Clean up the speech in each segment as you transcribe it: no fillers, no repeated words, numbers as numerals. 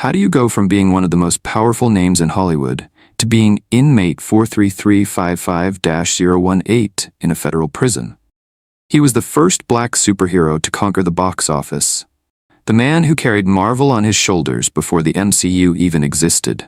How do you go from being one of the most powerful names in Hollywood to being inmate 43355-018 in a federal prison? He was the first black superhero to conquer the box office. The man who carried Marvel on his shoulders before the MCU even existed.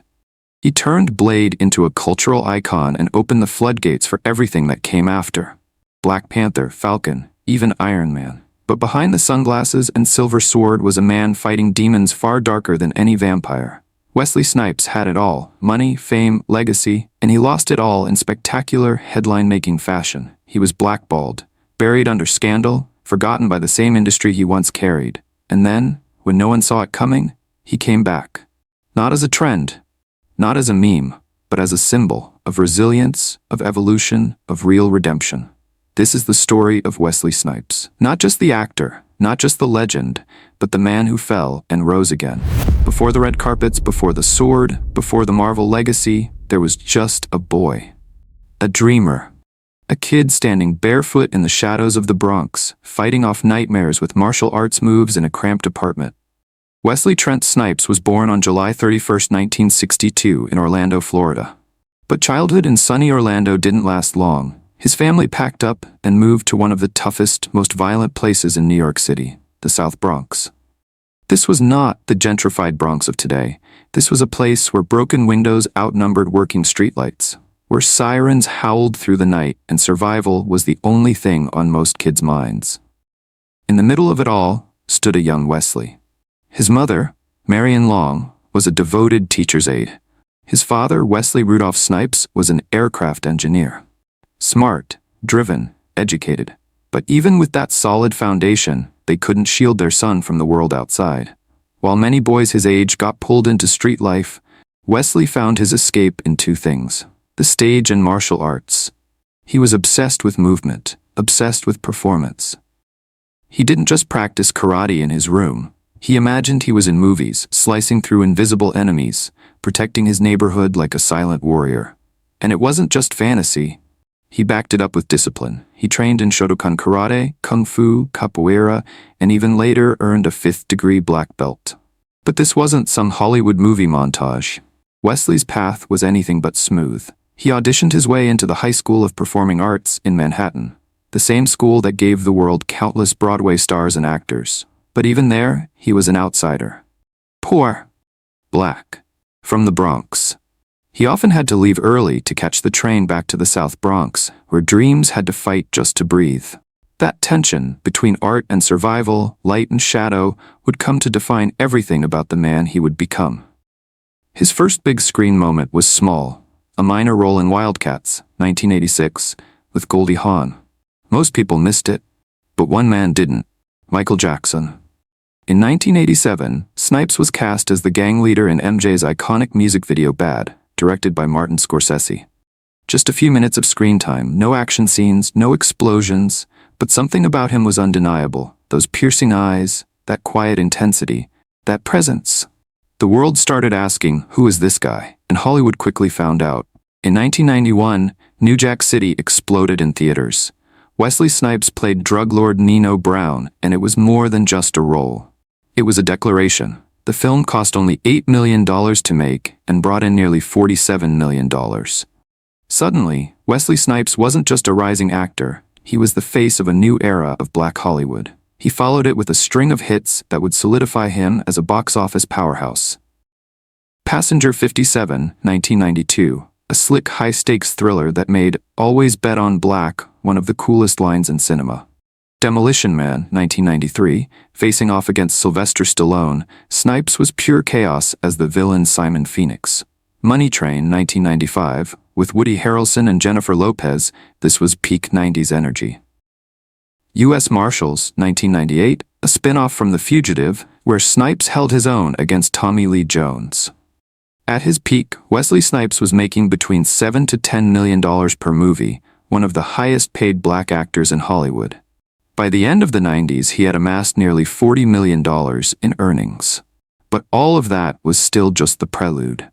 He turned Blade into a cultural icon and opened the floodgates for everything that came after. Black Panther, Falcon, even Iron Man. But behind the sunglasses and silver sword was a man fighting demons far darker than any vampire. Wesley Snipes had it all: money, fame, legacy, and he lost it all in spectacular, headline-making fashion. He was blackballed, buried under scandal, forgotten by the same industry he once carried. And then, when no one saw it coming, he came back. Not as a trend, not as a meme, but as a symbol of resilience, of evolution, of real redemption. This is the story of Wesley Snipes. Not just the actor, not just the legend, but the man who fell and rose again. Before the red carpets, before the sword, before the Marvel legacy, there was just a boy. A dreamer. A kid standing barefoot in the shadows of the Bronx, fighting off nightmares with martial arts moves in a cramped apartment. Wesley Trent Snipes was born on July 31, 1962 in Orlando, Florida. But childhood in sunny Orlando didn't last long. His family packed up and moved to one of the toughest, most violent places in New York City, the South Bronx. This was not the gentrified Bronx of today. This was a place where broken windows outnumbered working streetlights, where sirens howled through the night and survival was the only thing on most kids' minds. In the middle of it all stood a young Wesley. His mother, Marion Long, was a devoted teacher's aide. His father, Wesley Rudolph Snipes, was an aircraft engineer. Smart, driven, educated. But even with that solid foundation, they couldn't shield their son from the world outside. While many boys his age got pulled into street life, Wesley found his escape in two things: the stage and martial arts. He was obsessed with movement, obsessed with performance. He didn't just practice karate in his room. He imagined he was in movies, slicing through invisible enemies, protecting his neighborhood like a silent warrior. And it wasn't just fantasy. He backed it up with discipline. He trained in Shotokan karate, kung fu, capoeira, and even later earned a 5th-degree black belt. But this wasn't some Hollywood movie montage. Wesley's path was anything but smooth. He auditioned his way into the High School of Performing Arts in Manhattan, the same school that gave the world countless Broadway stars and actors. But even there, he was an outsider. Poor. Black. From the Bronx. He often had to leave early to catch the train back to the South Bronx, where dreams had to fight just to breathe. That tension between art and survival, light and shadow, would come to define everything about the man he would become. His first big screen moment was small, a minor role in Wildcats, 1986, with Goldie Hawn. Most people missed it, but one man didn't: Michael Jackson. In 1987, Snipes was cast as the gang leader in MJ's iconic music video Bad, directed by Martin Scorsese. Just a few minutes of screen time, no action scenes, no explosions, but something about him was undeniable. Those piercing eyes, that quiet intensity, that presence. The world started asking, who is this guy? And Hollywood quickly found out. In 1991, New Jack City exploded in theaters. Wesley Snipes played drug lord Nino Brown, and it was more than just a role. It was a declaration. The film cost only $8 million to make and brought in nearly $47 million. Suddenly, Wesley Snipes wasn't just a rising actor, he was the face of a new era of Black Hollywood. He followed it with a string of hits that would solidify him as a box office powerhouse. Passenger 57, 1992, a slick high-stakes thriller that made "Always Bet on Black" one of the coolest lines in cinema. Demolition Man, 1993, facing off against Sylvester Stallone, Snipes was pure chaos as the villain Simon Phoenix. Money Train, 1995, with Woody Harrelson and Jennifer Lopez, this was peak 90s energy. U.S. Marshals, 1998, a spin-off from The Fugitive, where Snipes held his own against Tommy Lee Jones. At his peak, Wesley Snipes was making between $7 to $10 million per movie, one of the highest-paid black actors in Hollywood. By the end of the 90s, he had amassed nearly $40 million in earnings. But all of that was still just the prelude.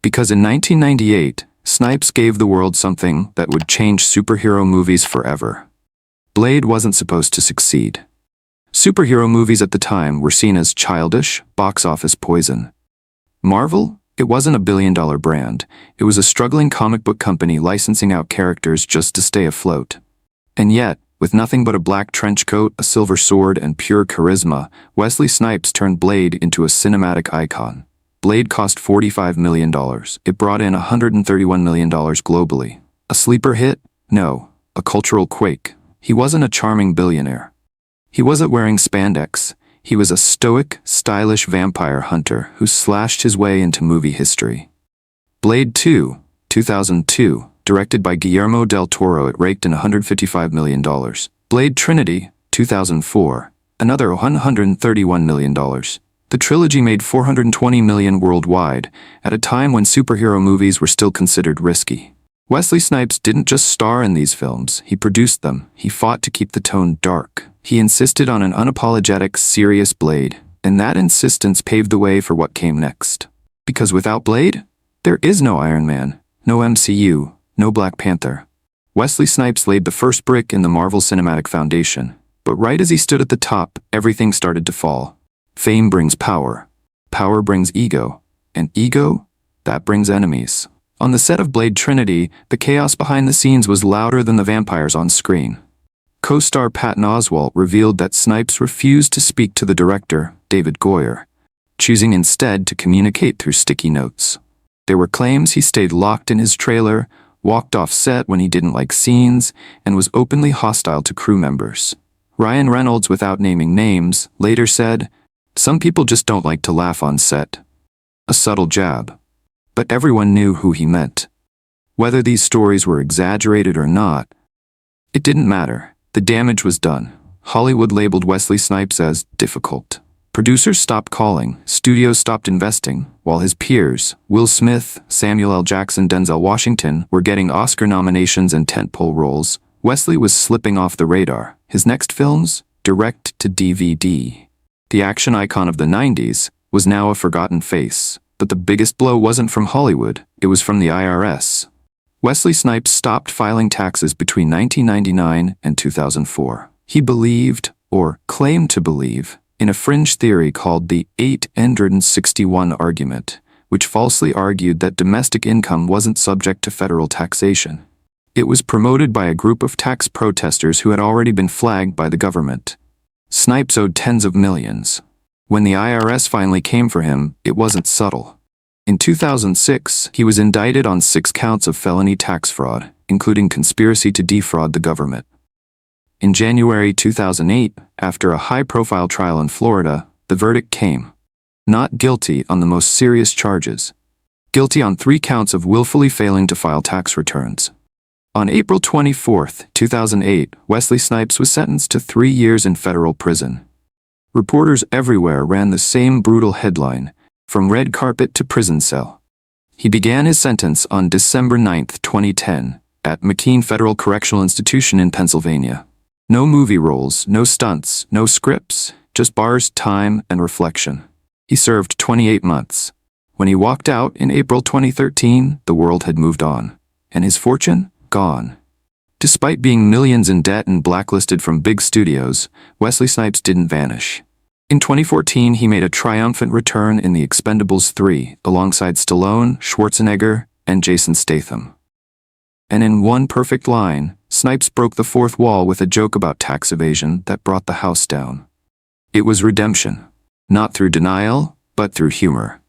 Because in 1998, Snipes gave the world something that would change superhero movies forever. Blade wasn't supposed to succeed. Superhero movies at the time were seen as childish, box office poison. Marvel? It wasn't a billion-dollar brand. It was a struggling comic book company licensing out characters just to stay afloat. And yet, with nothing but a black trench coat, a silver sword, and pure charisma, Wesley Snipes turned Blade into a cinematic icon. Blade cost $45 million. It brought in $131 million globally. A sleeper hit? No. A cultural quake. He wasn't a charming billionaire. He wasn't wearing spandex. He was a stoic, stylish vampire hunter who slashed his way into movie history. Blade 2, 2002, directed by Guillermo del Toro, it raked in $155 million. Blade Trinity, 2004, another $131 million. The trilogy made $420 million worldwide, at a time when superhero movies were still considered risky. Wesley Snipes didn't just star in these films, he produced them. He fought to keep the tone dark. He insisted on an unapologetic, serious Blade, and that insistence paved the way for what came next. Because without Blade, there is no Iron Man, no MCU, no Black Panther. Wesley Snipes laid the first brick in the Marvel Cinematic Foundation, but right as he stood at the top, everything started to fall. Fame brings power. Power brings ego. And ego? That brings enemies. On the set of Blade Trinity, the chaos behind the scenes was louder than the vampires on screen. Co-star Patton Oswalt revealed that Snipes refused to speak to the director, David Goyer, choosing instead to communicate through sticky notes. There were claims he stayed locked in his trailer, walked off set when he didn't like scenes, and was openly hostile to crew members. Ryan Reynolds, without naming names, later said, "Some people just don't like to laugh on set." A subtle jab. But everyone knew who he meant. Whether these stories were exaggerated or not, it didn't matter. The damage was done. Hollywood labeled Wesley Snipes as difficult. Producers stopped calling, studios stopped investing, while his peers, Will Smith, Samuel L. Jackson, Denzel Washington, were getting Oscar nominations and tentpole roles. Wesley was slipping off the radar. His next films? Direct to DVD. The action icon of the 90s was now a forgotten face. But the biggest blow wasn't from Hollywood, it was from the IRS. Wesley Snipes stopped filing taxes between 1999 and 2004. He believed, or claimed to believe, in a fringe theory called the 861 argument, which falsely argued that domestic income wasn't subject to federal taxation. It was promoted by a group of tax protesters who had already been flagged by the government. Snipes owed tens of millions. When the IRS finally came for him, it wasn't subtle. In 2006, he was indicted on 6 counts of felony tax fraud, including conspiracy to defraud the government. In January 2008, after a high-profile trial in Florida, the verdict came. Not guilty on the most serious charges. Guilty on 3 counts of willfully failing to file tax returns. On April 24, 2008, Wesley Snipes was sentenced to 3 years in federal prison. Reporters everywhere ran the same brutal headline, from red carpet to prison cell. He began his sentence on December 9, 2010, at McKean Federal Correctional Institution in Pennsylvania. No movie roles, no stunts, no scripts, just bars, time, and reflection. He served 28 months. When he walked out in April 2013, the world had moved on. And his fortune? Gone. Despite being millions in debt and blacklisted from big studios, Wesley Snipes didn't vanish. In 2014, he made a triumphant return in The Expendables 3, alongside Stallone, Schwarzenegger, and Jason Statham. And in one perfect line, Snipes broke the fourth wall with a joke about tax evasion that brought the house down. It was redemption. Not through denial, but through humor.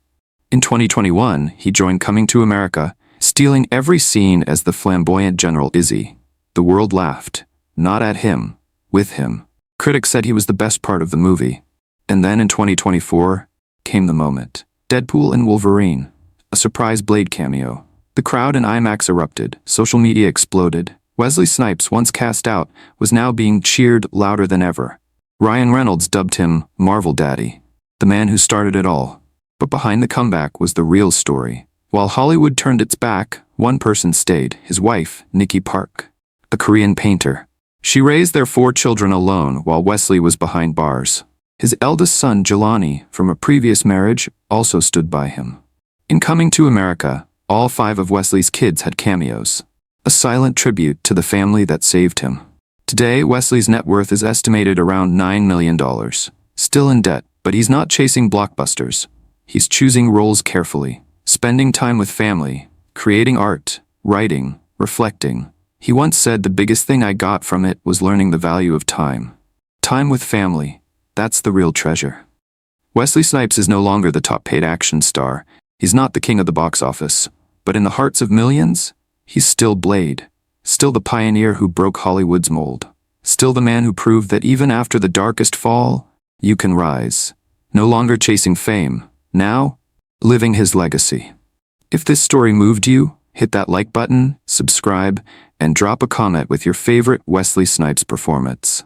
In 2021, he joined Coming to America, stealing every scene as the flamboyant General Izzy. The world laughed. Not at him. With him. Critics said he was the best part of the movie. And then in 2024, came the moment. Deadpool and Wolverine. A surprise Blade cameo. The crowd in IMAX erupted. Social media exploded. Wesley Snipes, once cast out, was now being cheered louder than ever. Ryan Reynolds dubbed him Marvel Daddy, the man who started it all. But behind the comeback was the real story. While Hollywood turned its back, one person stayed, his wife, Nikki Park, a Korean painter. She raised their 4 children alone while Wesley was behind bars. His eldest son, Jelani, from a previous marriage, also stood by him. In Coming to America, all 5 of Wesley's kids had cameos. A silent tribute to the family that saved him. Today, Wesley's net worth is estimated around $9 million. Still in debt, but he's not chasing blockbusters. He's choosing roles carefully, spending time with family, creating art, writing, reflecting. He once said the biggest thing I got from it was learning the value of time. Time with family, that's the real treasure. Wesley Snipes is no longer the top-paid action star. He's not the king of the box office. But in the hearts of millions, he's still Blade. Still the pioneer who broke Hollywood's mold. Still the man who proved that even after the darkest fall, you can rise. No longer chasing fame. Now, living his legacy. If this story moved you, hit that like button, subscribe, and drop a comment with your favorite Wesley Snipes performance.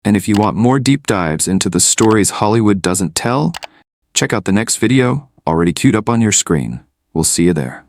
And if you want more deep dives into the stories Hollywood doesn't tell, check out the next video, already queued up on your screen. We'll see you there.